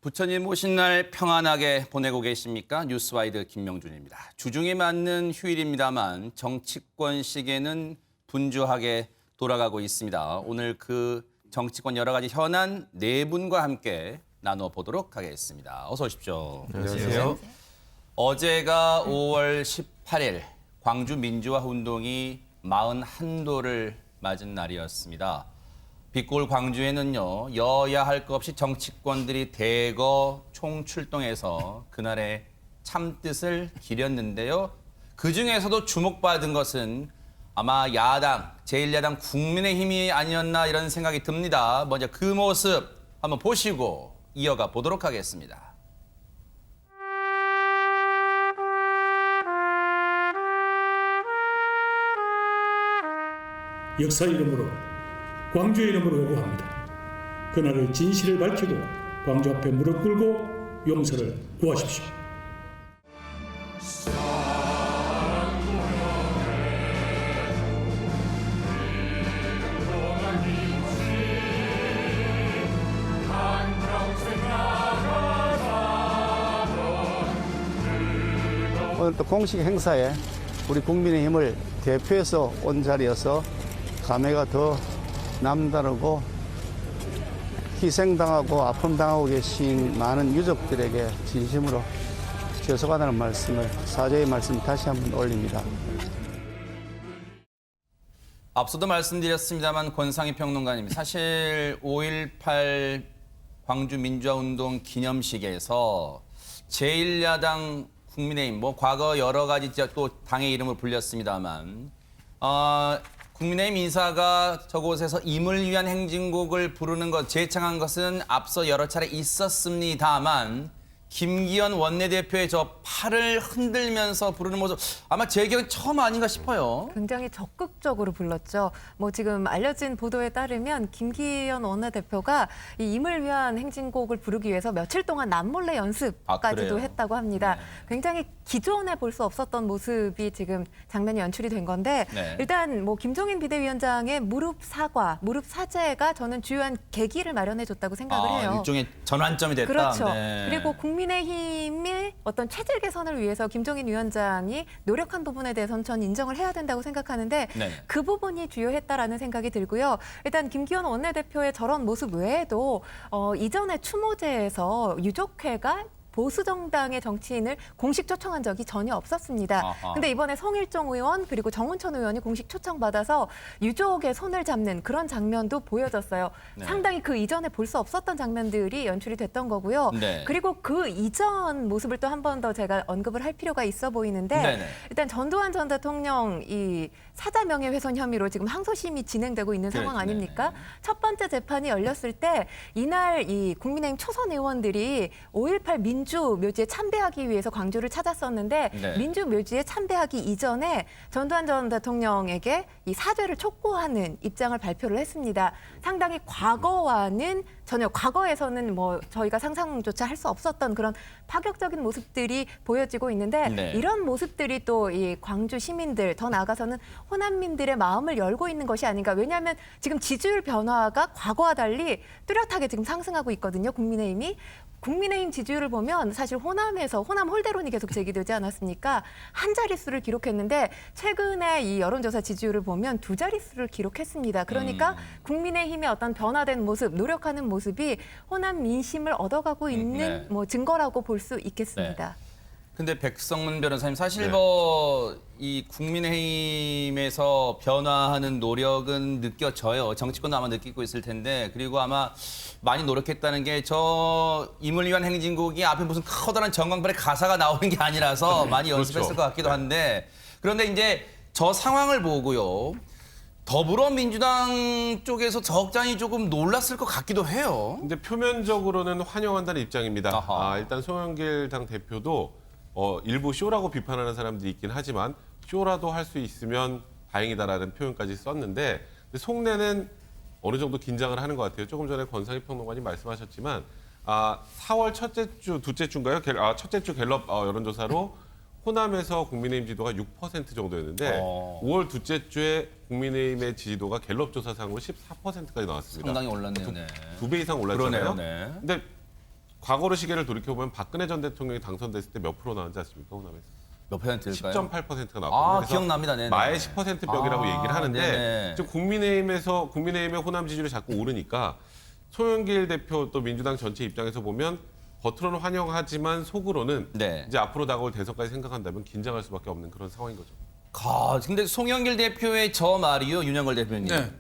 부처님 오신 날 평안하게 보내고 계십니까? 뉴스와이드 김명준입니다. 주중에 맞는 휴일입니다만 정치권 시계는 분주하게 돌아가고 있습니다. 오늘 그 정치권 여러 가지 현안 네 분과 함께 나눠보도록 하겠습니다. 어서 오십시오. 안녕하세요. 어제가 5월 18일 광주 민주화 운동이 41도를 맞은 날이었습니다. 빛골 광주에는요, 여야 할 것 없이 정치권들이 대거 총출동해서 그날의 참뜻을 기렸는데요. 그중에서도 주목받은 것은 아마 야당, 제1야당 국민의힘이 아니었나 이런 생각이 듭니다. 먼저 그 모습 한번 보시고 이어가 보도록 하겠습니다. 역사 이름으로 광주 이름으로 요구합니다. 그날의 진실을 밝히고 광주 앞에 무릎 꿇고 용서를 구하십시오. 오늘 또 공식 행사에 우리 국민의힘을 대표해서 온 자리여서 감회가 더 남다르고 희생당하고 아픔당하고 계신 많은 유족들에게 진심으로 죄송하다는 말씀을 사죄의 말씀 다시 한번 올립니다. 앞서도 말씀드렸습니다만 권상희 평론가님, 사실 5.18 광주 민주화운동 기념식에서 제1야당 국민의힘, 과거 여러 가지 또 당의 이름을 불렸습니다만 국민의힘 인사가 저곳에서 임을 위한 행진곡을 부르는 것, 재창한 것은 앞서 여러 차례 있었습니다만 김기현 원내대표의 저 팔을 흔들면서 부르는 모습 아마 제 기억은 처음 아닌가 싶어요. 굉장히 적극적으로 불렀죠. 지금 알려진 보도에 따르면 김기현 원내대표가 이 임을 위한 행진곡을 부르기 위해서 며칠 동안 남몰래 연습까지도 했다고 합니다. 네. 굉장히 기존에 볼 수 없었던 모습이 지금 장면이 연출이 된 건데 네. 일단 김종인 비대위원장의 무릎 사과, 무릎 사죄가 저는 주요한 계기를 마련해 줬다고 생각을 해요. 일종의 전환점이 됐다. 그렇죠. 네. 그리고 국민의힘의 어떤 체질 개선을 위해서 김종인 위원장이 노력한 부분에 대해서는 전 인정을 해야 된다고 생각하는데 네. 그 부분이 주요했다라는 생각이 들고요. 일단 김기현 원내대표의 저런 모습 외에도 이전에 추모제에서 유족회가 보수 정당의 정치인을 공식 초청한 적이 전혀 없었습니다. 아하. 근데 이번에 성일종 의원 그리고 정운천 의원이 공식 초청받아서 유족의 손을 잡는 그런 장면도 보여졌어요. 네. 상당히 그 이전에 볼 수 없었던 장면들이 연출이 됐던 거고요. 네. 그리고 그 이전 모습을 또 한 번 더 제가 언급을 할 필요가 있어 보이는데 네네. 일단 전두환 전 대통령 이 사자 명예훼손 혐의로 지금 항소심이 진행되고 있는 상황 그렇죠. 아닙니까? 네네. 첫 번째 재판이 열렸을 때 이날 이 국민의힘 초선 의원들이 5.18 민주 묘지에 참배하기 위해서 광주를 찾았었는데 네. 민주 묘지에 참배하기 이전에 전두환 전 대통령에게 이 사죄를 촉구하는 입장을 발표를 했습니다. 상당히 과거와는 전혀 과거에서는 저희가 상상조차 할 수 없었던 그런 파격적인 모습들이 보여지고 있는데 네. 이런 모습들이 또 이 광주 시민들 더 나아가서는 호남민들의 마음을 열고 있는 것이 아닌가. 왜냐하면 지금 지지율 변화가 과거와 달리 뚜렷하게 지금 상승하고 있거든요. 국민의힘 지지율을 보면 사실 호남에서 호남 홀대론이 계속 제기되지 않았습니까? 한 자릿수를 기록했는데 최근에 이 여론조사 지지율을 보면 두 자릿수를 기록했습니다. 그러니까 국민의힘의 어떤 변화된 모습, 노력하는 모습이 호남 민심을 얻어가고 있는 네. 증거라고 볼 수 있겠습니다. 근데 백성문 변호사님, 사실 네. 이 국민의힘에서 변화하는 노력은 느껴져요. 정치권도 아마 느끼고 있을 텐데, 그리고 아마 많이 노력했다는 게 저 임을 위한 행진곡이 앞에 무슨 커다란 전광판에 가사가 나오는 게 아니라서 많이 연습했을 것 같기도 한데, 그런데 이제 저 상황을 보고요, 더불어민주당 쪽에서 적잖이 조금 놀랐을 것 같기도 해요. 근데 표면적으로는 환영한다는 입장입니다. 아하. 일단 송영길 당 대표도 일부 쇼라고 비판하는 사람들이 있긴 하지만 쇼라도 할 수 있으면 다행이다라는 표현까지 썼는데 속내는 어느 정도 긴장을 하는 것 같아요. 조금 전에 권상희 평론가님 말씀하셨지만 4월 첫째 주, 둘째 주인가요? 첫째 주 갤럽 여론조사로 호남에서 국민의힘 지지도가 6% 정도였는데 5월 둘째 주에 국민의힘의 지지도가 갤럽 조사상으로 14%까지 나왔습니다. 상당히 올랐네요. 네. 두 배 이상 올랐잖아요. 그러네요. 네. 근데 과거로 시계를 돌이켜보면 박근혜 전 대통령이 당선됐을 때 몇 프로 나왔지 않습니까? 호남에서. 몇 %일까요? 10.8%가 나왔거든요. 기억납니다. 네네. 마의 10% 벽이라고 얘기를 하는데 네네. 지금 국민의힘의 호남 지지율이 자꾸 오르니까 송영길 대표 또 민주당 전체 입장에서 보면 겉으로는 환영하지만 속으로는 네. 이제 앞으로 다가올 대선까지 생각한다면 긴장할 수밖에 없는 그런 상황인 거죠. 근데 송영길 대표의 저 말이요, 윤영걸 대표님. 네.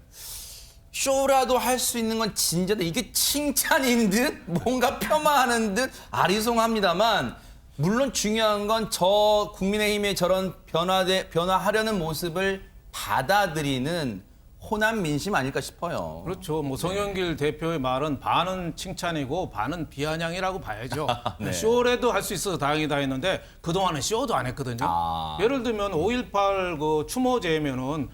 쇼라도 할 수 있는 건 진짜다. 이게 칭찬인 듯 뭔가 폄하하는 듯 아리송합니다만 물론 중요한 건 저 국민의힘의 저런 변화하려는 모습을 받아들이는 호남 민심 아닐까 싶어요. 그렇죠. 뭐 송영길 대표의 말은 반은 칭찬이고 반은 비아냥이라고 봐야죠. 네. 쇼라도 할 수 있어서 다행이다 했는데 그동안은 쇼도 안 했거든요. 예를 들면 5.18 그 추모제면은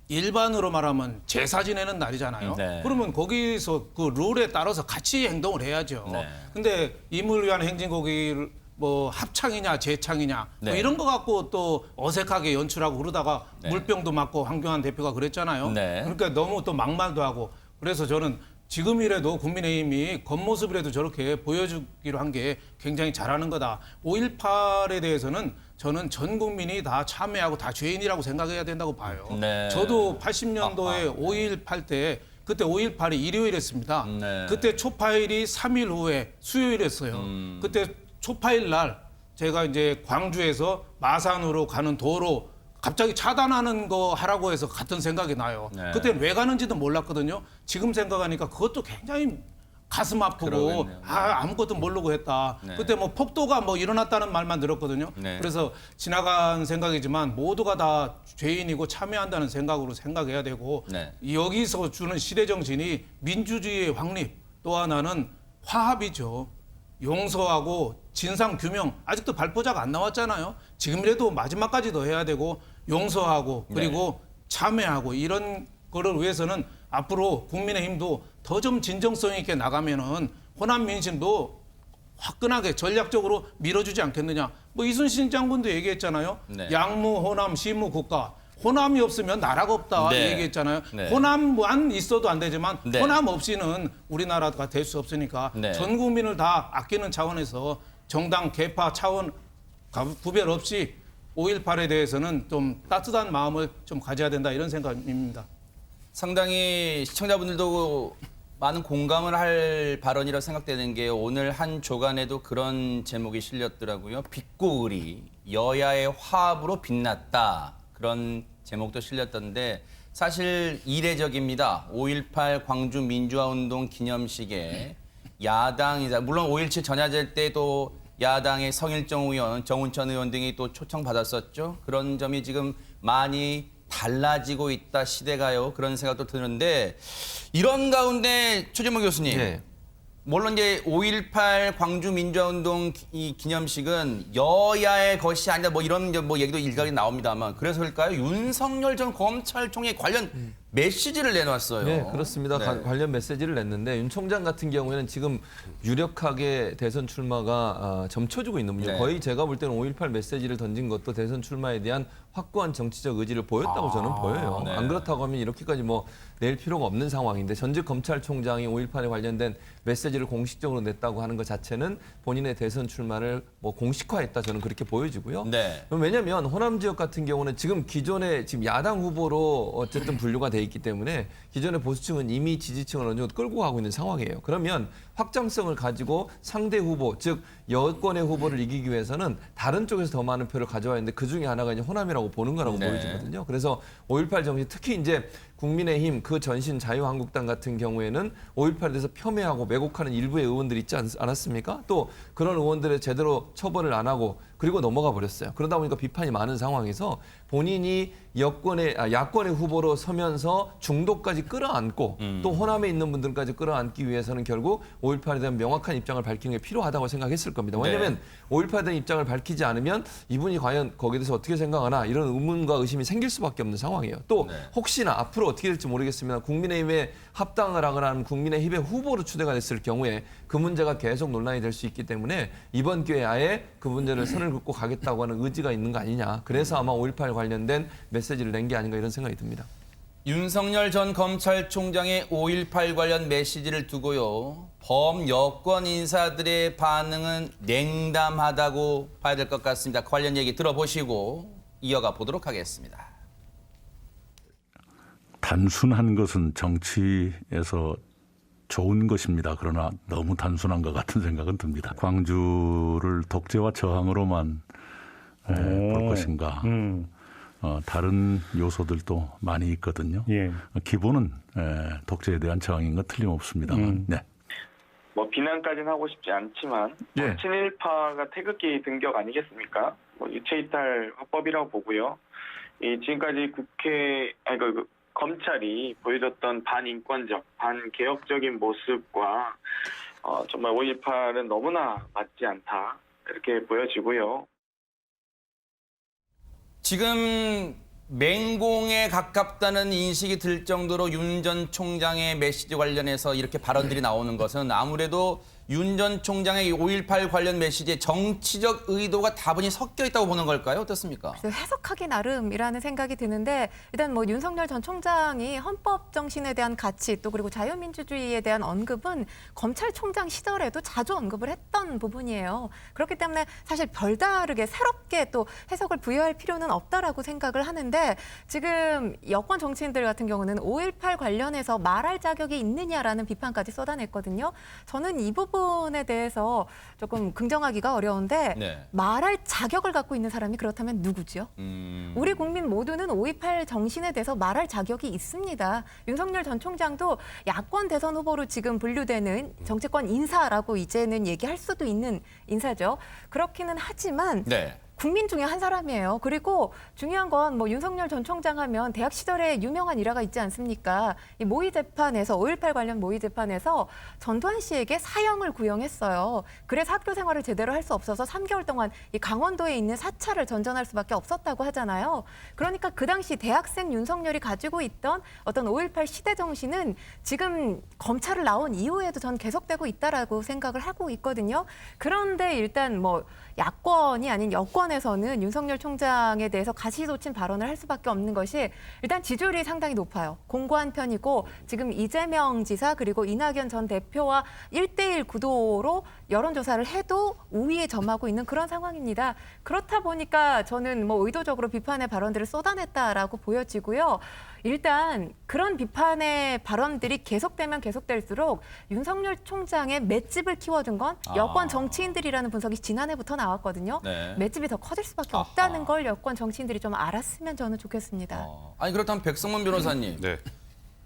일반으로 말하면 제사 지내는 날이잖아요. 네. 그러면 거기서 그 룰에 따라서 같이 행동을 해야죠. 네. 근데 임을 위한 행진곡을 뭐 합창이냐 재창이냐 네. 뭐 이런 거 갖고 또 어색하게 연출하고 그러다가 네. 물병도 맞고 황교안 대표가 그랬잖아요. 네. 그러니까 너무 또 막말도 하고 그래서 저는 지금이라도 국민의힘이 겉모습이라도 저렇게 보여주기로 한 게 굉장히 잘하는 거다. 5.18에 대해서는 저는 전 국민이 다 참여하고 다 죄인이라고 생각해야 된다고 봐요. 네. 저도 80년도에 5.18 때 그때 5.18이 일요일이었습니다. 네. 그때 초파일이 3일 후에 수요일이었어요. 그때 초파일 날 제가 이제 광주에서 마산으로 가는 도로 갑자기 차단하는 거 하라고 해서 갔던 생각이 나요. 네. 그때 왜 가는지도 몰랐거든요. 지금 생각하니까 그것도 굉장히 가슴 아프고 그러겠네요. 아무것도 모르고 했다. 네. 그때 뭐 폭도가 뭐 일어났다는 말만 들었거든요. 네. 그래서 지나간 생각이지만 모두가 다 죄인이고 참여한다는 생각으로 생각해야 되고 네. 여기서 주는 시대 정신이 민주주의의 확립 또 하나는 화합이죠. 용서하고 진상 규명 아직도 발포자가 안 나왔잖아요. 지금이라도 마지막까지 더 해야 되고 용서하고 그리고 참여하고 이런 거를 위해서는 앞으로 국민의힘도 더 좀 진정성 있게 나가면은 호남 민심도 화끈하게 전략적으로 밀어주지 않겠느냐. 뭐 이순신 장군도 얘기했잖아요. 네. 양무 호남 시무 국가. 호남이 없으면 나라가 없다 네. 얘기했잖아요. 네. 호남만 있어도 안 되지만 네. 호남 없이는 우리나라가 될 수 없으니까 네. 전 국민을 다 아끼는 차원에서 정당 계파 차원 구별 없이 5.18에 대해서는 좀 따뜻한 마음을 좀 가져야 된다 이런 생각입니다. 상당히 시청자분들도 많은 공감을 할 발언이라고 생각되는 게 오늘 한 조간에도 그런 제목이 실렸더라고요. 빛고 을이 여야의 화합으로 빛났다. 그런 제목도 실렸던데 사실 이례적입니다. 5.18 광주 민주화운동 기념식에 야당이자 물론 5.17 전야제 때도 야당의 성일정 의원, 정운천 의원 등이 또 초청받았었죠. 그런 점이 지금 많이 달라지고 있다 시대가요. 그런 생각도 드는데 이런 가운데 최재모 교수님. 네. 물론 이제 5.18 광주 민주화운동 이 기념식은 여야의 것이 아니다 뭐 이런 뭐 얘기도 일각이 나옵니다만 그래서일까요? 윤석열 전 검찰총리 관련 메시지를 내놨어요. 네, 그렇습니다. 네. 관련 메시지를 냈는데 윤 총장 같은 경우에는 지금 유력하게 대선 출마가 점쳐주고 있는 분이에요. 네. 거의 제가 볼 때는 5.18 메시지를 던진 것도 대선 출마에 대한 확고한 정치적 의지를 보였다고 저는 보여요. 네. 안 그렇다고 하면 이렇게까지 뭐 낼 필요가 없는 상황인데 전직 검찰총장이 5.18에 관련된 메시지를 공식적으로 냈다고 하는 것 자체는 본인의 대선 출마를 뭐 공식화했다 저는 그렇게 보여지고요. 네. 왜냐하면 호남 지역 같은 경우는 지금 기존에 지금 야당 후보로 어쨌든 분류가 돼 있기 때문에 기존의 보수층은 이미 지지층을 어느 정도 끌고 가고 있는 상황이에요. 그러면 확장성을 가지고 상대 후보, 즉 여권의 후보를 이기기 위해서는 다른 쪽에서 더 많은 표를 가져와야 하는데 그 중에 하나가 이제 호남이라고 보는 거라고 네. 보여지거든요. 그래서 5.18 정신, 특히 이제 국민의힘 그 전신 자유한국당 같은 경우에는 5.18에 대해서 폄훼하고 왜곡하는 일부의 의원들이 있지 않았습니까? 또 그런 의원들을 제대로 처벌을 안 하고 그리고 넘어가 버렸어요. 그러다 보니까 비판이 많은 상황에서 본인이 야권의 후보로 서면서 중도까지 끌어안고 또 호남에 있는 분들까지 끌어안기 위해서는 결국 5.18에 대한 명확한 입장을 밝히는 게 필요하다고 생각했을 겁니다. 왜냐하면 5.18에 대한 입장을 밝히지 않으면 이분이 과연 거기에 대해서 어떻게 생각하나 이런 의문과 의심이 생길 수밖에 없는 상황이에요. 또 혹시나 앞으로 어떻게 될지 모르겠습니다. 국민의힘에 합당을 하거나 하면 국민의힘의 후보로 추대가 됐을 경우에 그 문제가 계속 논란이 될 수 있기 때문에 이번 기회에 아예 그 문제를 선을 긋고 가겠다고 하는 의지가 있는 거 아니냐. 그래서 아마 5.18 관련된 메시지를 낸 게 아닌가 이런 생각이 듭니다. 윤석열 전 검찰총장의 5.18 관련 메시지를 두고요. 범여권 인사들의 반응은 냉담하다고 봐야 될 것 같습니다. 관련 얘기 들어보시고 이어가 보도록 하겠습니다. 단순한 것은 정치에서 좋은 것입니다. 그러나 너무 단순한 것 같은 생각은 듭니다. 광주를 독재와 저항으로만 볼 것인가. 다른 요소들도 많이 있거든요. 예. 기본은 독재에 대한 저항인 건 틀림없습니다만. 네. 뭐 비난까지는 하고 싶지 않지만 예. 친일파가 태극기 등격 아니겠습니까? 뭐 유체이탈 화법이라고 보고요. 이 지금까지 검찰이 보여줬던 반인권적, 반개혁적인 모습과 정말 5.18은 너무나 맞지 않다 이렇게 보여지고요. 지금 맹공에 가깝다는 인식이 들 정도로 윤 전 총장의 메시지 관련해서 이렇게 발언들이 나오는 것은 아무래도 윤 전 총장의 5.18 관련 메시지에 정치적 의도가 다분히 섞여 있다고 보는 걸까요? 어떻습니까? 그래서 해석하기 나름이라는 생각이 드는데 일단 뭐 윤석열 전 총장이 헌법 정신에 대한 가치 또 그리고 자유민주주의에 대한 언급은 검찰총장 시절에도 자주 언급을 했던 부분이에요. 그렇기 때문에 사실 별다르게 새롭게 또 해석을 부여할 필요는 없다라고 생각을 하는데 지금 여권 정치인들 같은 경우는 5.18 관련해서 말할 자격이 있느냐라는 비판까지 쏟아냈거든요. 저는 이 부분에 대해서 조금 긍정하기가 어려운데 네. 말할 자격을 갖고 있는 사람이 그렇다면 누구죠? 우리 국민 모두는 5.18 정신에 대해서 말할 자격이 있습니다. 윤석열 전 총장도 야권 대선 후보로 지금 분류되는 정치권 인사라고 이제는 얘기할 수도 있는 인사죠. 그렇기는 하지만 네. 국민 중에 한 사람이에요. 그리고 중요한 건 뭐 윤석열 전 총장 하면 대학 시절에 유명한 일화가 있지 않습니까? 이 모의 재판에서 5.18 관련 모의 재판에서 전두환 씨에게 사형을 구형했어요. 그래서 학교 생활을 제대로 할 수 없어서 3개월 동안 이 강원도에 있는 사찰을 전전할 수밖에 없었다고 하잖아요. 그러니까 그 당시 대학생 윤석열이 가지고 있던 어떤 5.18 시대 정신은 지금 검찰을 나온 이후에도 전 계속되고 있다라고 생각을 하고 있거든요. 그런데 일단 뭐 야권이 아닌 여권에서는 윤석열 총장에 대해서 가시돋친 발언을 할 수밖에 없는 것이 일단 지지율이 상당히 높아요. 공고한 편이고 지금 이재명 지사 그리고 이낙연 전 대표와 1대1 구도로 여론조사를 해도 우위에 점하고 있는 그런 상황입니다. 그렇다 보니까 저는 뭐 의도적으로 비판의 발언들을 쏟아냈다라고 보여지고요. 일단 그런 비판의 발언들이 계속되면 계속될수록 윤석열 총장의 맷집을 키워준 건 여권 정치인들이라는 분석이 지난해부터 나왔거든요. 네. 맷집이 더 커질 수밖에 없다는 걸 여권 정치인들이 좀 알았으면 저는 좋겠습니다. 아니 그렇다면 백성문 변호사님. 네.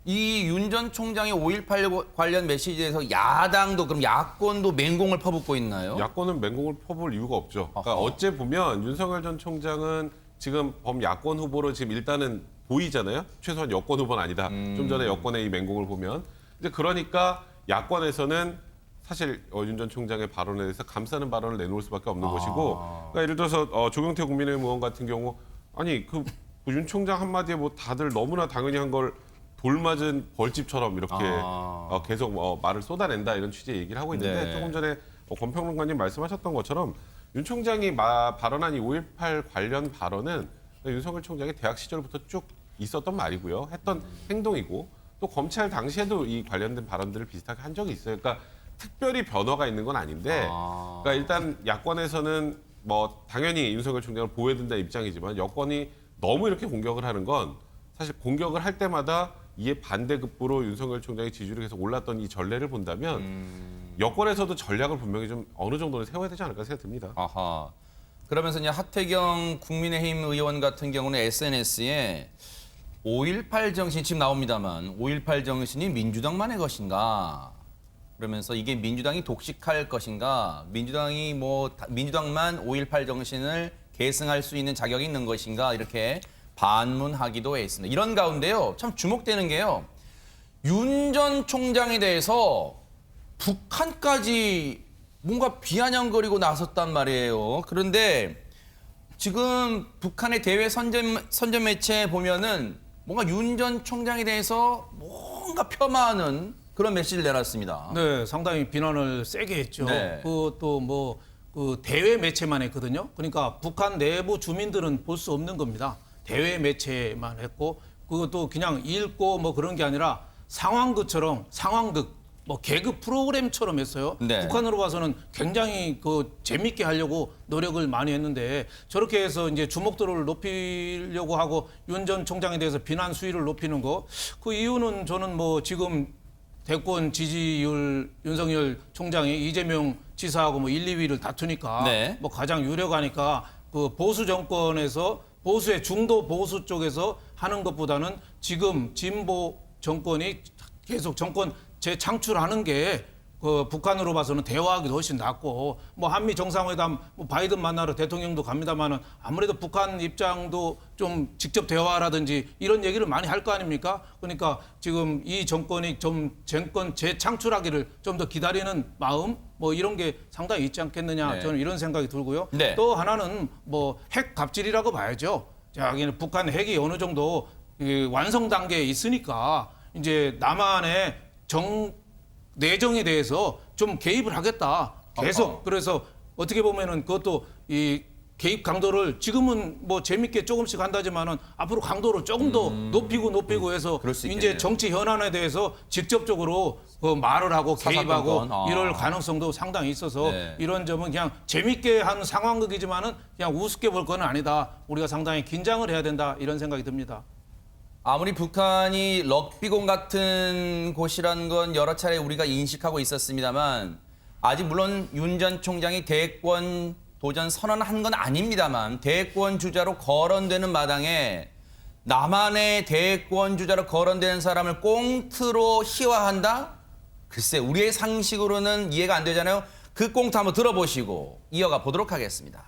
이 윤 전 총장의 5.18 관련 메시지에서 야당도 그럼 야권도 맹공을 퍼붓고 있나요? 야권은 맹공을 퍼볼 이유가 없죠. 그러니까 아하. 어째 보면 윤석열 전 총장은 지금 범야권 후보로 지금 일단은 보이잖아요. 최소한 여권 후보는 아니다. 좀 전에 여권의 이 맹공을 보면. 이제 그러니까 야권에서는 사실 윤 전 총장의 발언에 대해서 감싸는 발언을 내놓을 수밖에 없는 것이고, 그러니까 예를 들어서 조경태 국민의힘 의원 같은 경우 아니 그 윤 총장 한마디에 뭐 다들 너무나 당연히 한 걸 돌맞은 벌집처럼 이렇게 계속 말을 쏟아낸다 이런 취지의 얘기를 하고 있는데 네. 조금 전에 권평론가님 말씀하셨던 것처럼 윤 총장이 발언한 이 5.18 관련 발언은 윤석열 총장이 대학 시절부터 쭉 있었던 말이고요. 했던 행동이고 또 검찰 당시에도 이 관련된 발언들을 비슷하게 한 적이 있어요. 그러니까 특별히 변화가 있는 건 아닌데 그러니까 일단 야권에서는 뭐 당연히 윤석열 총장을 보호해야 된다는 입장이지만 여권이 너무 이렇게 공격을 하는 건 사실 공격을 할 때마다 이에 반대급부로 윤석열 총장의 지지율이 계속 올랐던 이 전례를 본다면 여권에서도 전략을 분명히 좀 어느 정도는 세워야 되지 않을까 생각이 듭니다. 아하. 그러면서 이제 하태경 국민의힘 의원 같은 경우는 SNS에 5.18 정신 지금 나옵니다만 5.18 정신이 민주당만의 것인가? 그러면서 이게 민주당이 독식할 것인가? 민주당만 5.18 정신을 계승할 수 있는 자격이 있는 것인가? 이렇게 반문하기도 했습니다. 이런 가운데요, 참 주목되는 게요, 윤 전 총장에 대해서 북한까지 뭔가 비아냥거리고 나섰단 말이에요. 그런데 지금 북한의 대외 선전 매체에 보면은 뭔가 윤 전 총장에 대해서 뭔가 폄하하는 그런 메시지를 내놨습니다. 네, 상당히 비난을 세게 했죠. 네. 그것도 뭐 그 대외 매체만 했거든요. 그러니까 북한 내부 주민들은 볼 수 없는 겁니다. 대외 매체만 했고 그것도 그냥 읽고 뭐 그런 게 아니라 상황극처럼 상황극 뭐 개그 프로그램처럼 했어요. 네. 북한으로 봐서는 굉장히 그 재밌게 하려고 노력을 많이 했는데 저렇게 해서 이제 주목도를 높이려고 하고 윤 전 총장에 대해서 비난 수위를 높이는 거 그 이유는 저는 뭐 지금 대권 지지율 윤석열 총장이 이재명 지사하고 뭐 1, 2위를 다투니까 네. 뭐 가장 유력하니까 그 보수 정권에서 보수의 중도 보수 쪽에서 하는 것보다는 지금 진보 정권이 계속 정권 재창출하는 게 그 북한으로 봐서는 대화하기도 훨씬 낫고 뭐 한미 정상회담 뭐 바이든 만나러 대통령도 갑니다만은 아무래도 북한 입장도 좀 직접 대화라든지 이런 얘기를 많이 할 거 아닙니까? 그러니까 지금 이 정권이 좀 정권 재창출하기를 좀 더 기다리는 마음 뭐 이런 게 상당히 있지 않겠느냐 네. 저는 이런 생각이 들고요. 네. 또 하나는 뭐 핵 갑질이라고 봐야죠. 자기는 북한 핵이 어느 정도 이 완성 단계에 있으니까 이제 남한의 내정에 대해서 좀 개입을 하겠다. 계속 그래서 어떻게 보면은 그것도 이 개입 강도를 지금은 뭐 재밌게 조금씩 한다지만은 앞으로 강도를 조금 더 높이고 해서 그럴 수 이제 있겠네요. 정치 현안에 대해서 직접적으로 그 말을 하고 개입하고 사사건건. 이럴 가능성도 상당히 있어서 네. 이런 점은 그냥 재밌게 한 상황극이지만은 그냥 우습게 볼 건 아니다. 우리가 상당히 긴장을 해야 된다 이런 생각이 듭니다. 아무리 북한이 럭비공 같은 곳이라는 건 여러 차례 우리가 인식하고 있었습니다만 아직 물론 윤 전 총장이 대권 도전 선언한 건 아닙니다만 대권 주자로 거론되는 마당에 남한의 대권 주자로 거론되는 사람을 꽁트로 희화한다? 글쎄 우리의 상식으로는 이해가 안 되잖아요. 그 꽁트 한번 들어보시고 이어가 보도록 하겠습니다.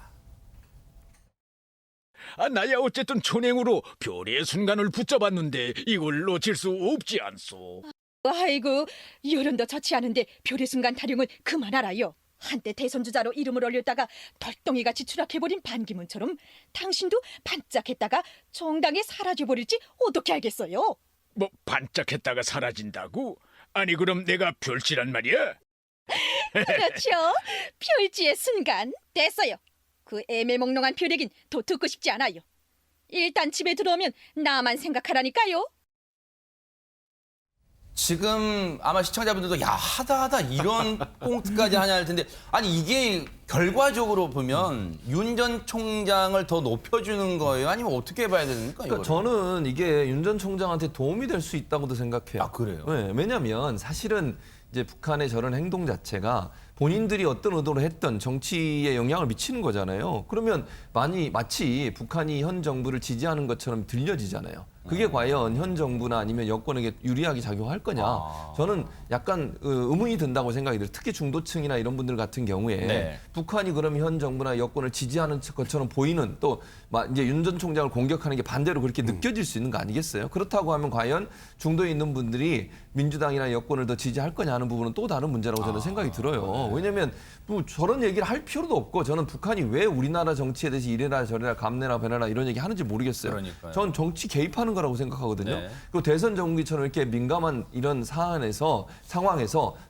나야 어쨌든 촌행으로 별의 순간을 붙잡았는데 이걸 놓칠 수 없지 않소. 아이고, 여론도 좋지 않은데 별의 순간 타령은 그만하라요. 한때 대선 주자로 이름을 올렸다가 덜덩이같이 추락해버린 반기문처럼 당신도 반짝했다가 정당에 사라져버릴지 어떻게 알겠어요? 뭐 반짝했다가 사라진다고? 아니 그럼 내가 별지란 말이야? 그렇죠. 별지의 순간 됐어요. 그 애매몽롱한 별 얘긴 더 듣고 싶지 않아요. 일단 집에 들어오면 나만 생각하라니까요. 지금 아마 시청자분들도 야 하다 이런 꽁트까지 하냐 할 텐데 아니 이게 결과적으로 보면 윤 전 총장을 더 높여주는 거예요? 아니면 어떻게 봐야 됩니까? 그러니까 저는 이게 윤 전 총장한테 도움이 될 수 있다고도 생각해요. 아, 그래요? 네, 왜냐하면 사실은 이제 북한의 저런 행동 자체가 본인들이 어떤 의도로 했던 정치에 영향을 미치는 거잖아요. 그러면 마치 북한이 현 정부를 지지하는 것처럼 들려지잖아요. 그게 과연 현 정부나 아니면 여권에게 유리하게 작용할 거냐. 저는 약간 의문이 든다고 생각이 들어요. 특히 중도층이나 이런 분들 같은 경우에 네. 북한이 그러면 현 정부나 여권을 지지하는 것처럼 보이는 또 이제 윤 전 총장을 공격하는 게 반대로 그렇게 느껴질 수 있는 거 아니겠어요? 그렇다고 하면 과연 중도에 있는 분들이 민주당이나 여권을 더 지지할 거냐 하는 부분은 또 다른 문제라고 저는 생각이 들어요. 네. 왜냐하면 뭐 저런 얘기를 할 필요도 없고 저는 북한이 왜 우리나라 정치에 대해서 이래라 저래라 감내라 배나라 이런 얘기 하는지 모르겠어요. 그러니까요. 전 정치 개입하는 거라고 생각하거든요. 네. 그리고 대선 정기처럼 이렇게 민감한 이런 상황에서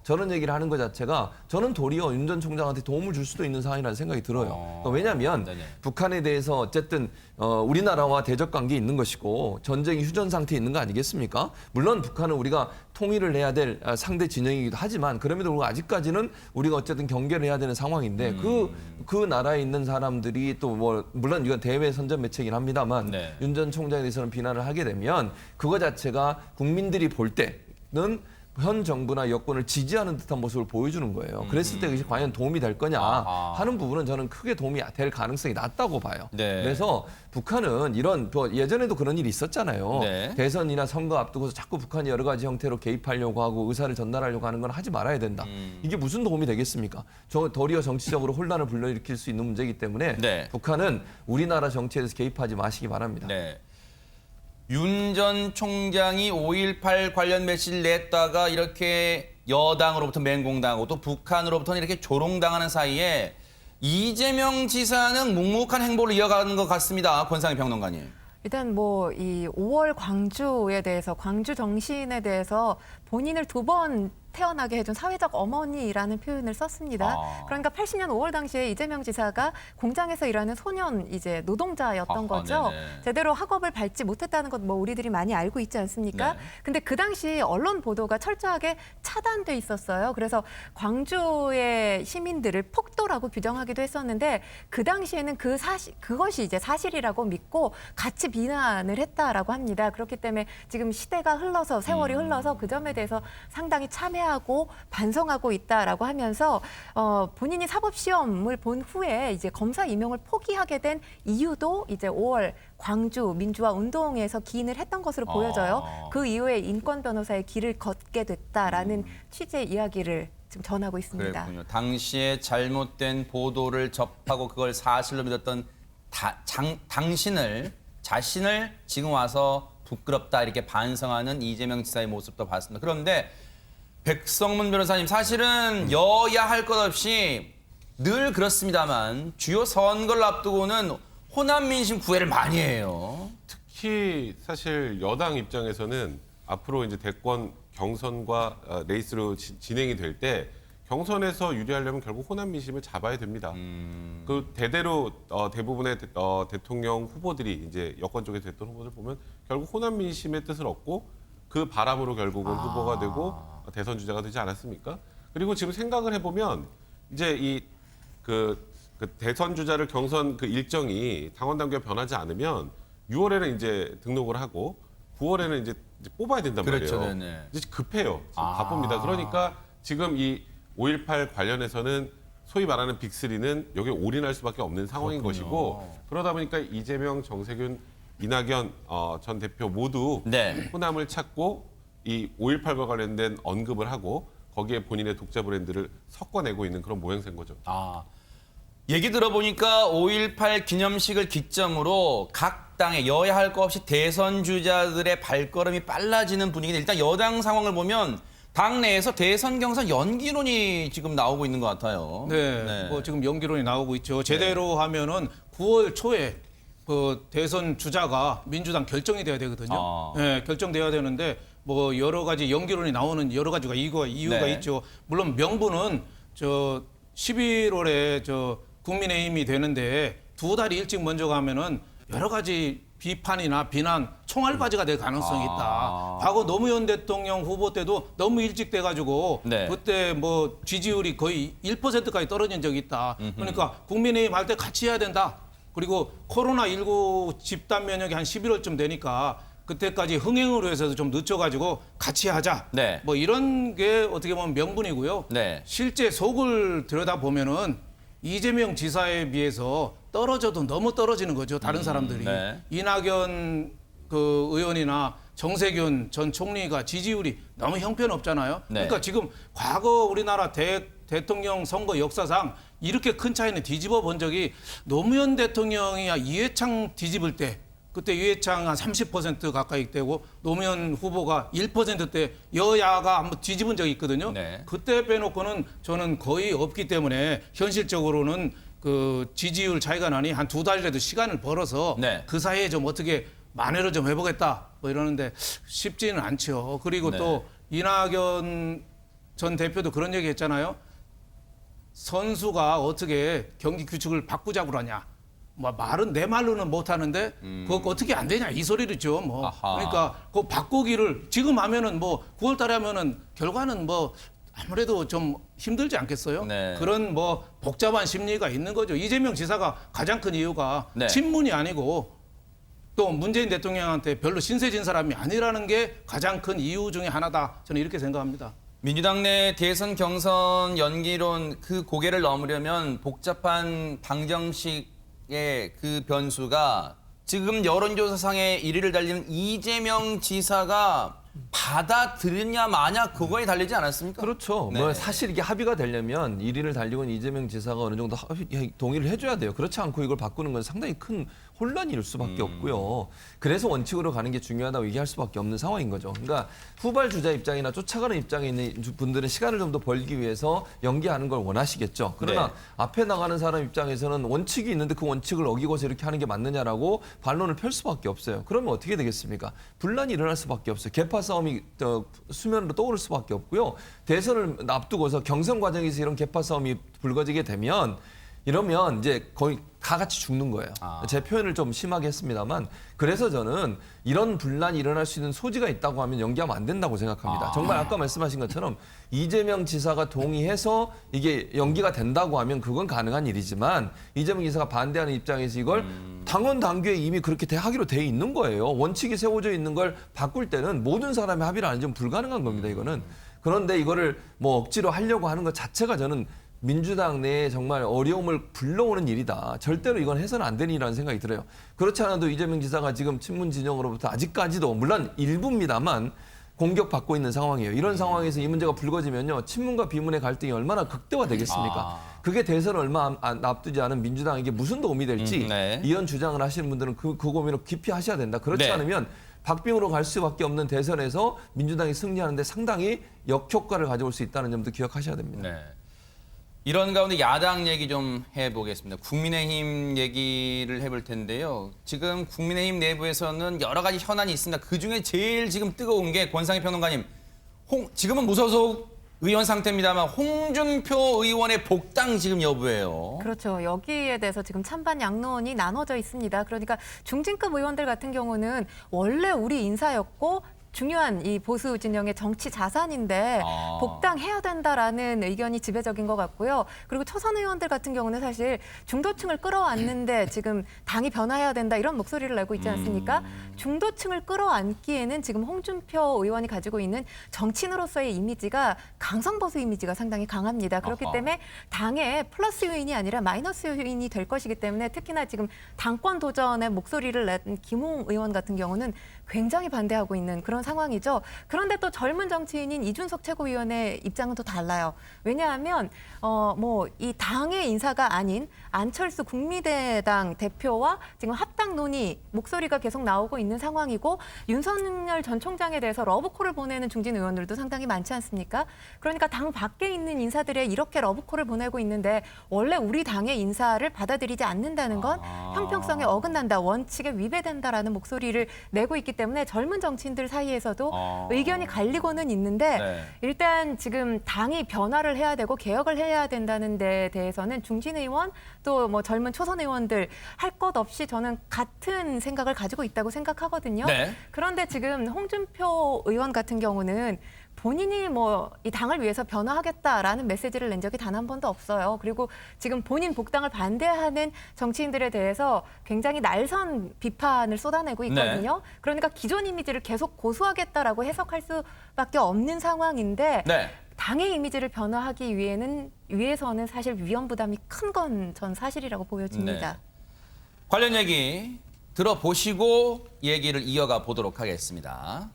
저런 얘기를 하는 것 자체가 저는 도리어 윤 전 총장한테 도움을 줄 수도 있는 상황이라는 생각이 들어요. 그러니까 왜냐하면 네네. 북한에 대해서 어쨌든 우리나라와 대적 관계에 있는 것이고 전쟁이 휴전 상태에 있는 거 아니겠습니까? 물론 북한은 우리가 통일을 해야 될 상대 진영이기도 하지만 그럼에도 불구하고 아직까지는 우리가 어쨌든 경계를 해야 되는 상황인데 그 나라에 있는 사람들이 또 뭐 물론 이건 대외 선전 매체이긴 합니다만 네. 윤 전 총장에 대해서는 비난을 하게 되면 그거 자체가 국민들이 볼 때는 현 정부나 여권을 지지하는 듯한 모습을 보여주는 거예요. 그랬을 때 그것이 과연 도움이 될 거냐 하는 부분은 저는 크게 도움이 될 가능성이 낮다고 봐요. 네. 그래서 북한은 이런 예전에도 그런 일이 있었잖아요. 네. 대선이나 선거 앞두고서 자꾸 북한이 여러 가지 형태로 개입하려고 하고 의사를 전달하려고 하는 건 하지 말아야 된다. 이게 무슨 도움이 되겠습니까? 도리어 정치적으로 혼란을 불러일으킬 수 있는 문제이기 때문에 네. 북한은 우리나라 정치에 대해서 개입하지 마시기 바랍니다. 네. 윤 전 총장이 5.18 관련 메시지를 냈다가 이렇게 여당으로부터 맹공당하고 또 북한으로부터는 이렇게 조롱당하는 사이에 이재명 지사는 묵묵한 행보를 이어가는 것 같습니다. 권상희 평론가님. 일단 뭐 이 5월 광주에 대해서 광주 정신에 대해서 본인을 2번 태어나게 해준 사회적 어머니라는 표현을 썼습니다. 그러니까 80년 5월 당시에 이재명 지사가 공장에서 일하는 소년 이제 노동자였던 거죠. 네네. 제대로 학업을 밟지 못했다는 것 뭐 우리들이 많이 알고 있지 않습니까? 네. 근데 그 당시 언론 보도가 철저하게 차단돼 있었어요. 그래서 광주의 시민들을 폭도라고 규정하기도 했었는데 그 당시에는 그것이 이제 사실이라고 믿고 같이 비난을 했다라고 합니다. 그렇기 때문에 지금 시대가 흘러서 세월이 흘러서 그 점에 대해서 상당히 참회하고 반성하고 있다라고 하면서 본인이 사법 시험을 본 후에 이제 검사 임용을 포기하게 된 이유도 이제 5월 광주 민주화 운동에서 기인을 했던 것으로 보여져요. 그 이후에 인권 변호사의 길을 걷게 됐다라는 취지의 이야기를 지금 전하고 있습니다. 그렇군요. 당시에 잘못된 보도를 접하고 그걸 사실로 믿었던 자신을 지금 와서 부끄럽다 이렇게 반성하는 이재명 지사의 모습도 봤습니다. 그런데 백성문 변호사님, 사실은 여야 할 것 없이 늘 그렇습니다만 주요 선거를 앞두고는 호남 민심 구애를 많이 해요. 특히 사실 여당 입장에서는 앞으로 이제 대권 경선과 레이스로 진행이 될 때 경선에서 유리하려면 결국 호남 민심을 잡아야 됩니다. 그 대대로 대부분의 대통령 후보들이 이제 여권 쪽에 됐던 후보들 보면 결국 호남 민심의 뜻을 얻고 그 바람으로 결국은 후보가 되고 대선 주자가 되지 않았습니까? 그리고 지금 생각을 해보면 이제 그 대선 주자를 경선 그 일정이 당원 단계가 변하지 않으면 6월에는 이제 등록을 하고 9월에는 이제 뽑아야 된단 그렇죠, 말이에요. 네네. 이제 급해요. 지금 바쁩니다. 그러니까 지금 이 5.18 관련해서는 소위 말하는 빅3는 여기에 올인할 수밖에 없는 상황인 것이고, 그러다 보니까 이재명, 정세균, 이낙연 전 대표 모두 호남을 찾고 이 5.18과 관련된 언급을 하고 거기에 본인의 독자 브랜드를 섞어내고 있는 그런 모양새인 거죠. 얘기 들어보니까 5.18 기념식을 기점으로 각 당의 여야 할 것 없이 대선 주자들의 발걸음이 빨라지는 분위기인데, 일단 여당 상황을 보면 당내에서 대선 경선 연기론이 지금 나오고 있는 것 같아요. 네. 뭐 지금 연기론이 나오고 있죠. 제대로 하면은 9월 초에 그 대선 주자가 민주당 결정이 돼야 되거든요. 네, 결정돼야 되는데 뭐 여러 가지 연기론이 나오는 여러 가지가 이유가 있죠. 물론 명분은 11월에 국민의힘이 되는데 2달이 일찍 먼저 가면은 여러 가지 비판이나 비난, 총알바지가 될 가능성이 있다. 과거 노무현 대통령 후보 때도 너무 일찍 돼가지고 그때 뭐 지지율이 거의 1%까지 떨어진 적이 있다. 그러니까 국민의힘 할 때 같이 해야 된다. 그리고 코로나19 집단 면역이 한 11월쯤 되니까 그때까지 흥행으로 해서도 좀 늦춰가지고 같이 하자. 뭐 이런 게 어떻게 보면 명분이고요. 실제 속을 들여다보면은 이재명 지사에 비해서 떨어져도 너무 떨어지는 거죠. 다른 사람들이. 이낙연 그 의원이나 정세균 전 총리가 지지율이 너무 형편없잖아요. 그러니까 지금 과거 우리나라 대통령 선거 역사상 이렇게 큰 차이는 뒤집어 본 적이 노무현 대통령이 이회창 뒤집을 때 그때 이회창 한 30% 가까이 되고 노무현 후보가 1%대 여야가 한번 뒤집은 적이 있거든요. 그때 빼놓고는 저는 거의 없기 때문에 현실적으로는 그 지지율 차이가 나니 한 2달이라도 시간을 벌어서 그 사이에 좀 어떻게 만회를 좀 해보겠다 뭐 이러는데 쉽지는 않죠. 그리고 또 이낙연 전 대표도 그런 얘기 했잖아요. 선수가 어떻게 경기 규칙을 바꾸자고 그러냐. 뭐 말은 내 말로는 못 하는데 그거 어떻게 안 되냐 이 소리죠. 뭐 그러니까 그 바꾸기를 지금 하면은 뭐 9월 달에 하면은 결과는 뭐 아무래도 좀 힘들지 않겠어요? 그런 뭐 복잡한 심리가 있는 거죠. 이재명 지사가 가장 큰 이유가 친문이 아니고 또 문재인 대통령한테 별로 신세진 사람이 아니라는 게 가장 큰 이유 중에 하나다. 저는 이렇게 생각합니다. 민주당 내 대선 경선 연기론 그 고개를 넘으려면 복잡한 방정식의 그 변수가 지금 여론조사상의 1위를 달리는 이재명 지사가 받아들이냐 마냐 그거에 달리지 않았습니까? 그렇죠. 뭐 사실 이게 합의가 되려면 1위를 달리고 있는 이재명 지사가 어느 정도 동의를 해줘야 돼요. 그렇지 않고 이걸 바꾸는 건 상당히 큰 혼란일 수밖에 없고요. 그래서 원칙으로 가는 게 중요하다고 얘기할 수밖에 없는 상황인 거죠. 그러니까 후발 주자 입장이나 쫓아가는 입장에 있는 분들은 시간을 좀 더 벌기 위해서 연기하는 걸 원하시겠죠. 그러나 앞에 나가는 사람 입장에서는 원칙이 있는데 그 원칙을 어기고서 이렇게 하는 게 맞느냐라고 반론을 펼 수밖에 없어요. 그러면 어떻게 되겠습니까? 분란이 일어날 수밖에 없어요. 개파 싸움이 수면으로 떠오를 수밖에 없고요. 대선을 앞두고서 경선 과정에서 이런 계파 싸움이 불거지게 되면 이러면 이제 거의 다 같이 죽는 거예요. 제 표현을 좀 심하게 했습니다만 그래서 저는 이런 분란이 일어날 수 있는 소지가 있다고 하면 연기하면 안 된다고 생각합니다. 정말 아까 말씀하신 것처럼 이재명 지사가 동의해서 이게 연기가 된다고 하면 그건 가능한 일이지만 이재명 지사가 반대하는 입장에서 이걸 당원 당규에 이미 그렇게 하기로 돼 있는 거예요. 원칙이 세워져 있는 걸 바꿀 때는 모든 사람의 합의를 안 해주면 불가능한 겁니다. 이거는. 그런데 이거를 뭐 억지로 하려고 하는 것 자체가 저는 민주당 내에 정말 어려움을 불러오는 일이다. 절대로 이건 해서는 안 되는 일이라는 생각이 들어요. 그렇지 않아도 이재명 지사가 지금 친문 진영으로부터 아직까지도 물론 일부입니다만 공격받고 있는 상황이에요. 이런 상황에서 이 문제가 불거지면요. 친문과 비문의 갈등이 얼마나 극대화되겠습니까? 그게 대선을 얼마 앞두지 않은 민주당에게 무슨 도움이 될지 이런 주장을 하시는 분들은 그 고민을 깊이 하셔야 된다. 그렇지 않으면 박빙으로 갈 수밖에 없는 대선에서 민주당이 승리하는데 상당히 역효과를 가져올 수 있다는 점도 기억하셔야 됩니다. 이런 가운데 야당 얘기 좀 해보겠습니다. 국민의힘 얘기를 해볼 텐데요. 지금 국민의힘 내부에서는 여러 가지 현안이 있습니다. 그중에 제일 지금 뜨거운 게 권상희 평론가님, 지금은 무소속 의원 상태입니다만 홍준표 의원의 복당 지금 여부예요. 그렇죠. 여기에 대해서 지금 찬반 양론이 나눠져 있습니다. 그러니까 중진급 의원들 같은 경우는 원래 우리 인사였고 중요한 이 보수 진영의 정치 자산인데 복당해야 된다라는 의견이 지배적인 것 같고요. 그리고 초선 의원들 같은 경우는 사실 중도층을 끌어안는데 지금 당이 변화해야 된다 이런 목소리를 내고 있지 않습니까? 중도층을 끌어안기에는 지금 홍준표 의원이 가지고 있는 정치인으로서의 이미지가 강성보수 이미지가 상당히 강합니다. 그렇기 때문에 당의 플러스 요인이 아니라 마이너스 요인이 될 것이기 때문에 특히나 지금 당권 도전의 목소리를 낸 김웅 의원 같은 경우는 굉장히 반대하고 있는 그런 상황이죠. 그런데 또 젊은 정치인인 이준석 최고위원의 입장은 또 달라요. 왜냐하면 이 당의 인사가 아닌 안철수 국민의당 대표와 지금 합당 논의 목소리가 계속 나오고 있는 상황이고 윤석열 전 총장에 대해서 러브콜을 보내는 중진 의원들도 상당히 많지 않습니까? 그러니까 당 밖에 있는 인사들의 이렇게 러브콜을 보내고 있는데 원래 우리 당의 인사를 받아들이지 않는다는 건 형평성에 어긋난다, 원칙에 위배된다라는 목소리를 내고 있기 때문에 젊은 정치인들 사이에서도 의견이 갈리고는 있는데 일단 지금 당이 변화를 해야 되고 개혁을 해야 된다는 데 대해서는 중진 의원 또 뭐 젊은 초선 의원들 할 것 없이 저는 같은 생각을 가지고 있다고 생각하거든요. 그런데 지금 홍준표 의원 같은 경우는 본인이 이 당을 위해서 변화하겠다라는 메시지를 낸 적이 단 한 번도 없어요. 그리고 지금 본인 복당을 반대하는 정치인들에 대해서 굉장히 날선 비판을 쏟아내고 있거든요. 그러니까 기존 이미지를 계속 고수하겠다라고 해석할 수밖에 없는 상황인데 당의 이미지를 변화하기 위해서는 사실 위험 부담이 큰 건 전 사실이라고 보여집니다. 관련 얘기 들어보시고 얘기를 이어가 보도록 하겠습니다.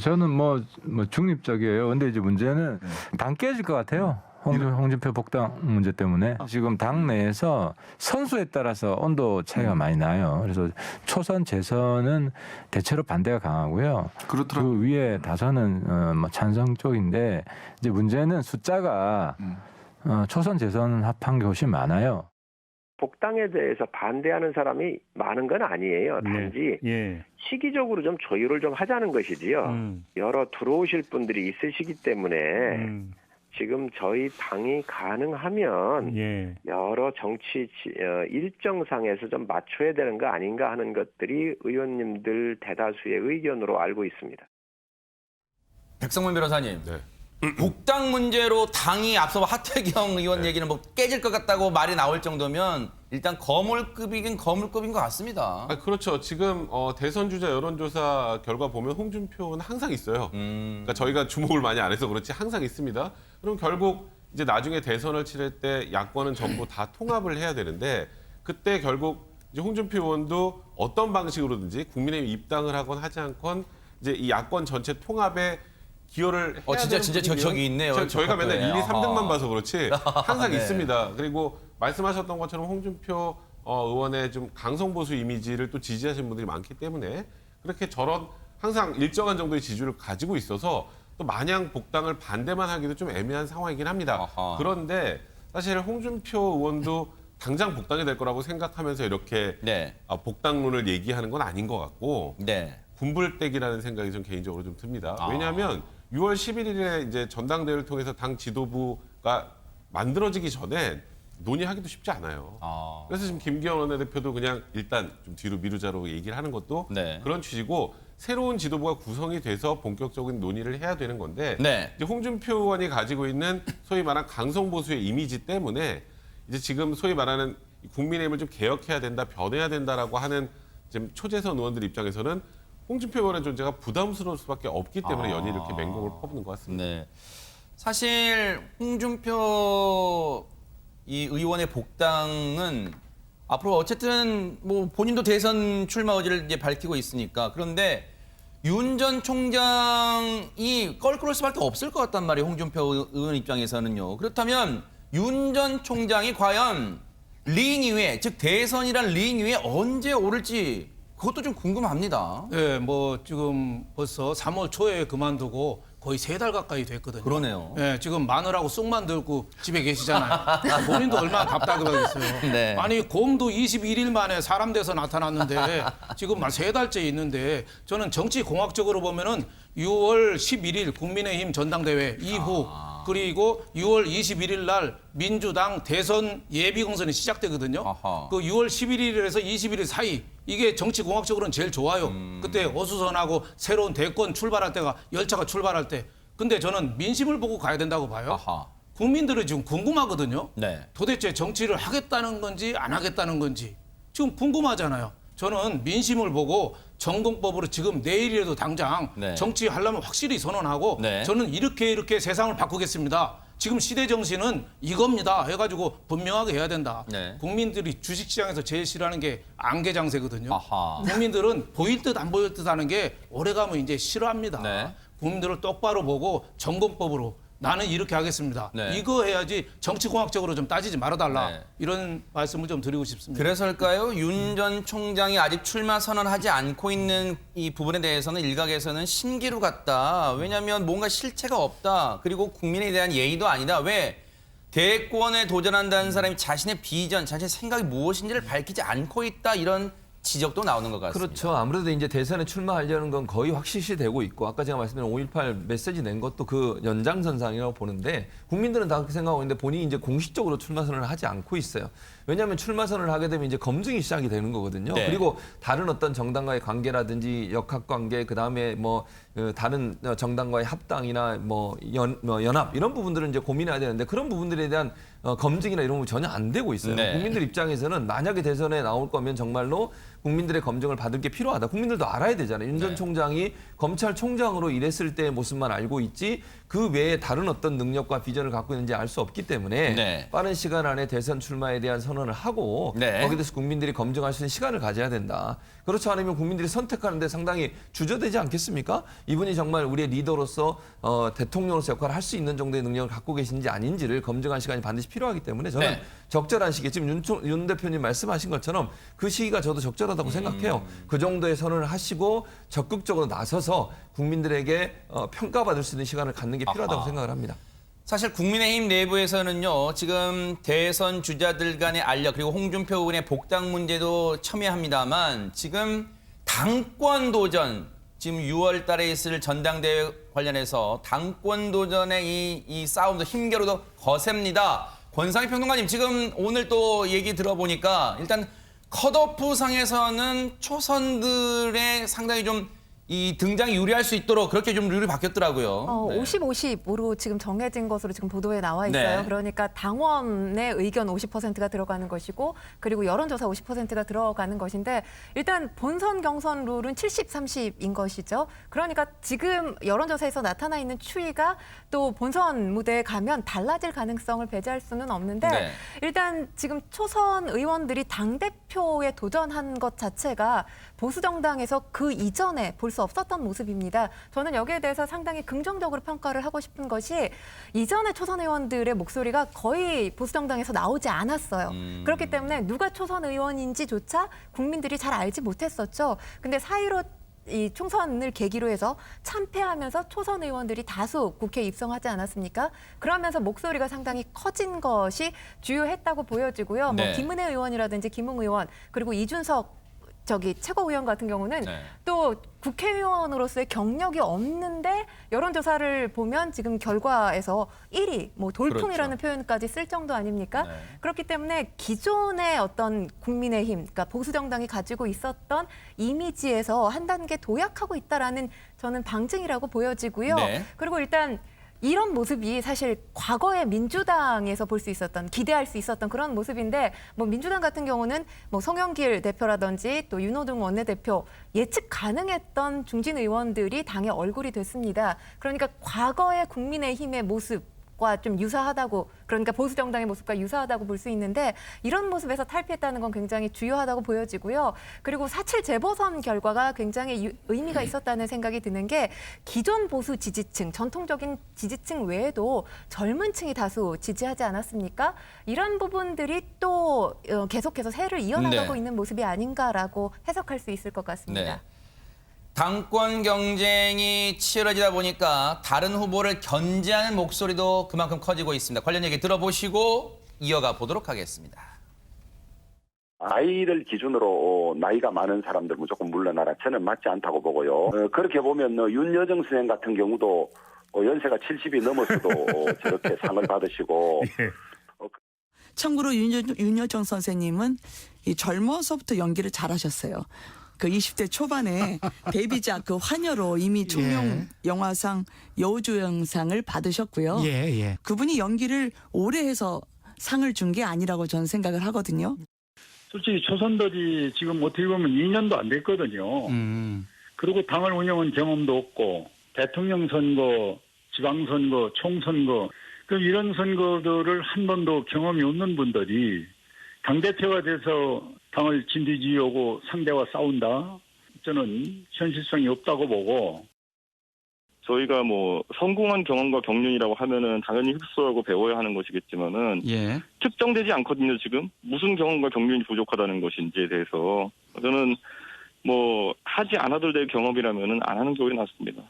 저는 중립적이에요. 근데 이제 문제는 당 깨질 것 같아요. 홍준표 복당 문제 때문에 지금 당 내에서 선수에 따라서 온도 차이가 많이 나요. 그래서 초선 재선은 대체로 반대가 강하고요. 그 위에 다선은 찬성 쪽인데 이제 문제는 숫자가 초선 재선 합한 게 훨씬 많아요. 복당에 대해서 반대하는 사람이 많은 건 아니에요. 단지 시기적으로 좀 조율을 좀 하자는 것이지요. 여러 들어오실 분들이 있으시기 때문에 지금 저희 당이 가능하면 여러 정치 일정상에서 좀 맞춰야 되는 거 아닌가 하는 것들이 의원님들 대다수의 의견으로 알고 있습니다. 백성문 변호사님. 복당 문제로 당이 앞서 하태경 의원 얘기는 깨질 것 같다고 말이 나올 정도면 일단 거물급이긴 거물급인 것 같습니다. 그렇죠. 지금 대선 주자 여론조사 결과 보면 홍준표는 항상 있어요. 그러니까 저희가 주목을 많이 안 해서 그렇지 항상 있습니다. 그럼 결국 이제 나중에 대선을 치를 때 야권은 전부 다 통합을 해야 되는데 그때 결국 이제 홍준표 의원도 어떤 방식으로든지 국민의힘 입당을 하건 하지 않건 이제 이 야권 전체 통합에 기여를 해야 진짜 되는 저기 있네요. 저희가 맨날 1, 2, 3등만 봐서 그렇지 항상 있습니다. 그리고 말씀하셨던 것처럼 홍준표 의원의 좀 강성보수 이미지를 또 지지하시는 분들이 많기 때문에 그렇게 저런 항상 일정한 정도의 지지를 가지고 있어서 또 마냥 복당을 반대만 하기도 좀 애매한 상황이긴 합니다. 그런데 사실 홍준표 의원도 당장 복당이 될 거라고 생각하면서 이렇게 복당론을 얘기하는 건 아닌 것 같고 군불대기라는 생각이 좀 개인적으로 좀 듭니다. 아. 왜냐하면 6월 11일에 이제 전당대회를 통해서 당 지도부가 만들어지기 전에 논의하기도 쉽지 않아요. 그래서 지금 김기현 원내대표도 그냥 일단 좀 뒤로 미루자로 얘기를 하는 것도 네. 그런 취지고 새로운 지도부가 구성이 돼서 본격적인 논의를 해야 되는 건데 네. 이제 홍준표 의원이 가지고 있는 소위 말한 강성보수의 이미지 때문에 이제 지금 소위 말하는 국민의힘을 좀 개혁해야 된다, 변해야 된다라고 하는 지금 초재선 의원들 입장에서는 홍준표 의원의 존재가 부담스러울 수밖에 없기 때문에 연일 이렇게 맹공을 퍼붓는 것 같습니다. 네. 사실 홍준표 이 의원의 복당은 앞으로 어쨌든 뭐 본인도 대선 출마 의지를 이제 밝히고 있으니까 그런데 윤 전 총장이 껄끄러울 수밖에 없을 것 같단 말이에요. 홍준표 의원 입장에서는요. 그렇다면 윤 전 총장이 과연 링 위에 즉 대선이란 링 위에 언제 오를지 그것도 좀 궁금합니다. 네, 뭐 지금 벌써 3월 초에 그만두고 거의 3달 가까이 됐거든요. 그러네요. 네, 지금 마늘하고 쑥만 들고 집에 계시잖아요. 본인도 얼마나 답답하겠어요. 네. 아니 곰도 21일 만에 사람 돼서 나타났는데 지금 만 3달째 있는데 저는 정치 공학적으로 보면은 6월 11일 국민의힘 전당대회 이후 그리고 6월 21일 날 민주당 대선 예비공선이 시작되거든요. 그 6월 11일에서 21일 사이 이게 정치공학적으로는 제일 좋아요. 그때 어수선하고 새로운 대권 출발할 때가 열차가 출발할 때. 근데 저는 민심을 보고 가야 된다고 봐요. 국민들은 지금 궁금하거든요. 네. 도대체 정치를 하겠다는 건지 안 하겠다는 건지 지금 궁금하잖아요. 저는 민심을 보고 전공법으로 지금 내일이라도 당장 네. 정치하려면 확실히 선언하고 네. 저는 이렇게 세상을 바꾸겠습니다. 지금 시대 정신은 이겁니다 해가지고 분명하게 해야 된다. 네. 국민들이 주식시장에서 제일 싫어하는 게 안개 장세거든요. 아하. 국민들은 보일 듯 안 보일 듯 하는 게 오래가면 이제 싫어합니다. 네. 국민들을 똑바로 보고 전공법으로 나는 이렇게 하겠습니다. 네. 이거 해야지 정치공학적으로 좀 따지지 말아달라. 네. 이런 말씀을 좀 드리고 싶습니다. 그래서일까요? 윤 전 총장이 아직 출마 선언하지 않고 있는 이 부분에 대해서는 일각에서는 신기루 같다. 왜냐하면 뭔가 실체가 없다. 그리고 국민에 대한 예의도 아니다. 왜? 대권에 도전한다는 사람이 자신의 비전, 자신의 생각이 무엇인지를 밝히지 않고 있다. 이런 지적도 나오는 것 같습니다. 그렇죠. 아무래도 이제 대선에 출마하려는 건 거의 확실시되고 있고 아까 제가 말씀드린 5.18 메시지 낸 것도 그 연장선상이라고 보는데 국민들은 다 그렇게 생각하고 있는데 본인이 이제 공식적으로 출마 선언을 하지 않고 있어요. 왜냐하면 출마 선언을 하게 되면 이제 검증이 시작이 되는 거거든요. 네. 그리고 다른 어떤 정당과의 관계라든지 역학관계 그다음에 뭐 다른 정당과의 합당이나 뭐 연합 이런 부분들은 이제 고민해야 되는데 그런 부분들에 대한 검증이나 이런 거 전혀 안 되고 있어요. 네. 국민들 입장에서는 만약에 대선에 나올 거면 정말로 국민들의 검증을 받을 게 필요하다. 국민들도 알아야 되잖아요. 윤 전 네. 총장이 검찰총장으로 일했을 때의 모습만 알고 있지 그 외에 다른 어떤 능력과 비전을 갖고 있는지 알 수 없기 때문에 네. 빠른 시간 안에 대선 출마에 대한 선언을 하고 네. 거기에 대해서 국민들이 검증할 수 있는 시간을 가져야 된다. 그렇지 않으면 국민들이 선택하는데 상당히 주저되지 않겠습니까? 이분이 정말 우리의 리더로서 대통령으로서 역할을 할 수 있는 정도의 능력을 갖고 계신지 아닌지를 검증할 시간이 반드시 필요하기 때문에 저는 네. 적절한 시기에 지금 윤 대표님 말씀하신 것처럼 그 시기가 저도 적절하다고 생각해요. 그 정도의 선언을 하시고 적극적으로 나서서 국민들에게 평가받을 수 있는 시간을 갖는 게 필요하다고 아하. 생각을 합니다. 사실 국민의힘 내부에서는요. 지금 대선 주자들 간의 알력 그리고 홍준표 의원의 복당 문제도 첨예합니다만 지금 당권 도전 지금 6월 달에 있을 전당대회 관련해서 당권 도전의 이 싸움도 힘겨루도 거셉니다. 권상희 평론가님 지금 오늘 또 얘기 들어보니까 일단 컷오프 상에서는 초선들의 상당히 좀 이 등장이 유리할 수 있도록 그렇게 좀 룰이 바뀌었더라고요. 50-50으로 지금 정해진 것으로 지금 보도에 나와 있어요. 네. 그러니까 당원의 의견 50%가 들어가는 것이고 그리고 여론조사 50%가 들어가는 것인데 일단 본선 경선 룰은 70-30인 것이죠. 그러니까 지금 여론조사에서 나타나 있는 추이가 또 본선 무대에 가면 달라질 가능성을 배제할 수는 없는데 네. 일단 지금 초선 의원들이 당대표에 도전한 것 자체가 보수정당에서 그 이전에 볼 수 없었던 모습입니다. 저는 여기에 대해서 상당히 긍정적으로 평가를 하고 싶은 것이 이전에 초선 의원들의 목소리가 거의 보수정당에서 나오지 않았어요. 그렇기 때문에 누가 초선 의원인지조차 국민들이 잘 알지 못했었죠. 근데 4.15 이 총선을 계기로 해서 참패하면서 초선 의원들이 다수 국회에 입성하지 않았습니까? 그러면서 목소리가 상당히 커진 것이 주요했다고 보여지고요. 네. 뭐 김은혜 의원이라든지 김웅 의원 그리고 이준석 최고위원 같은 경우는 네. 또 국회의원으로서의 경력이 없는데 여론조사를 보면 지금 결과에서 1위, 뭐 돌풍이라는 그렇죠. 표현까지 쓸 정도 아닙니까? 네. 그렇기 때문에 기존의 어떤 국민의힘, 그러니까 보수 정당이 가지고 있었던 이미지에서 한 단계 도약하고 있다라는 저는 방증이라고 보여지고요. 네. 그리고 일단 이런 모습이 사실 과거의 민주당에서 볼 수 있었던, 기대할 수 있었던 그런 모습인데, 뭐 민주당 같은 경우는 뭐 송영길 대표라든지 또 윤호중 원내대표 예측 가능했던 중진 의원들이 당의 얼굴이 됐습니다. 그러니까 과거의 국민의힘의 모습과 좀 유사하다고, 그러니까 보수 정당의 모습과 유사하다고 볼 수 있는데, 이런 모습에서 탈피했다는 건 굉장히 주요하다고 보여지고요. 그리고 4.7 재보선 결과가 굉장히 의미가 있었다는 생각이 드는 게, 기존 보수 지지층, 전통적인 지지층 외에도 젊은 층이 다수 지지하지 않았습니까? 이런 부분들이 또 계속해서 세를 이어나가고 네. 있는 모습이 아닌가라고 해석할 수 있을 것 같습니다. 네. 당권 경쟁이 치열해지다 보니까 다른 후보를 견제하는 목소리도 그만큼 커지고 있습니다. 관련 얘기 들어보시고 이어가 보도록 하겠습니다. 아이를 기준으로 나이가 많은 사람들 무조건 물러나라. 저는 맞지 않다고 보고요. 그렇게 보면 윤여정 선생 같은 경우도 연세가 70이 넘었어도 저렇게 상을 받으시고. 참고로 윤여정 선생님은 이 젊어서부터 연기를 잘하셨어요. 그 20대 초반에 데뷔작 그 환여로 이미 총용 영화상 여우조연상을 받으셨고요. 그분이 연기를 오래 해서 상을 준 게 아니라고 저는 생각을 하거든요. 솔직히 초선들이 지금 어떻게 보면 2년도 안 됐거든요. 그리고 당을 운영한 경험도 없고 대통령 선거, 지방선거, 총선거 이런 선거들을 한 번도 경험이 없는 분들이 당대표가 돼서 당을 진두지휘하고 상대와 싸운다? 저는 현실성이 없다고 보고. 저희가 뭐 성공한 경험과 경륜이라고 하면은 당연히 흡수하고 배워야 하는 것이겠지만은 특정되지 않거든요. 지금 무슨 경험과 경륜이 부족하다는 것인지에 대해서 저는 뭐 하지 않아도 될 경험이라면은 안 하는 게 오히려 낫습니다.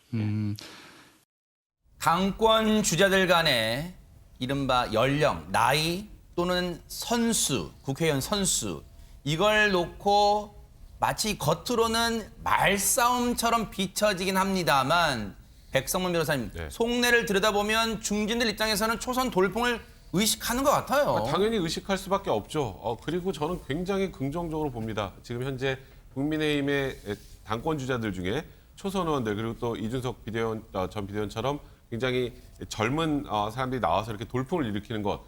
당권 주자들 간의 이른바 연령, 나이 또는 선수, 국회의원 선수 이걸 놓고 마치 겉으로는 말싸움처럼 비춰지긴 합니다만 백성문 변호사님, 속내를 들여다보면 중진들 입장에서는 초선 돌풍을 의식하는 것 같아요. 당연히 의식할 수밖에 없죠. 그리고 저는 굉장히 긍정적으로 봅니다. 지금 현재 국민의힘의 당권 주자들 중에 초선 의원들 그리고 또 이준석 전 비대위원처럼 굉장히 젊은 사람들이 나와서 이렇게 돌풍을 일으키는 것.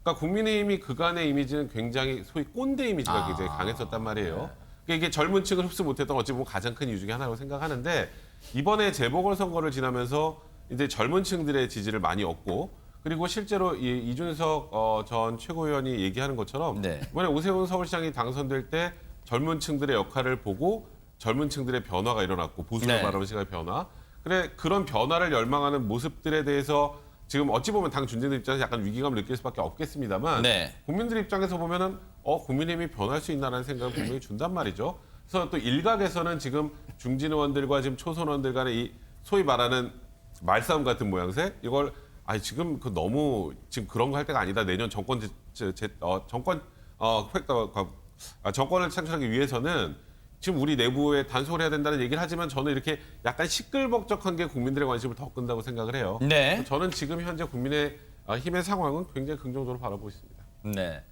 그러니까 국민의힘이 그간의 이미지는 굉장히 소위 꼰대 이미지가 굉장히 강했었단 말이에요. 그러니까 이게 젊은 층을 흡수 못했던 어찌 보면 가장 큰 이유 중에 하나라고 생각하는데 이번에 재보궐선거를 지나면서 이제 젊은 층들의 지지를 많이 얻고 그리고 실제로 이준석 전 최고위원이 얘기하는 것처럼 이번에 오세훈 서울시장이 당선될 때 젊은 층들의 역할을 보고 젊은 층들의 변화가 일어났고 보수를 바라보는 시각의 변화. 그런 변화를 열망하는 모습들에 대해서 지금 어찌 보면 당 중진들 입장에서 약간 위기감을 느낄 수밖에 없겠습니다만 국민들 입장에서 보면은 국민의힘이 변할 수 있나라는 생각을 분명히 준단 말이죠. 그래서 또 일각에서는 지금 중진 의원들과 지금 초선 의원들 간의 이 소위 말하는 말싸움 같은 모양새 이걸 지금 너무 지금 그런 거 할 때가 아니다. 내년 정권을 창출하기 위해서는 지금 우리 내부에 단속을 해야 된다는 얘기를 하지만 저는 이렇게 약간 시끌벅적한 게 국민들의 관심을 더 끈다고 생각을 해요. 저는 지금 현재 국민의 힘의 상황은 굉장히 긍정적으로 바라보고 있습니다. 네.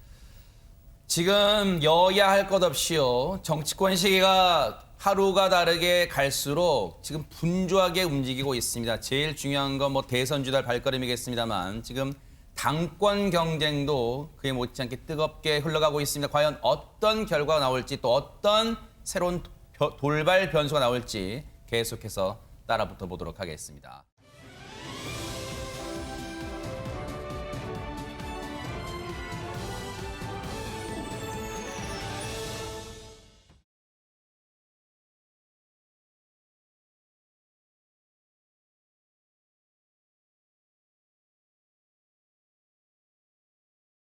지금 여야 할 것 없이요. 정치권 시기가 하루가 다르게 갈수록 지금 분주하게 움직이고 있습니다. 제일 중요한 건 뭐 대선 주달 발걸음이겠습니다만 지금 당권 경쟁도 그에 못지않게 뜨겁게 흘러가고 있습니다. 과연 어떤 결과가 나올지 또 어떤 새로운 돌발 변수가 나올지 계속해서 따라붙어 보도록 하겠습니다.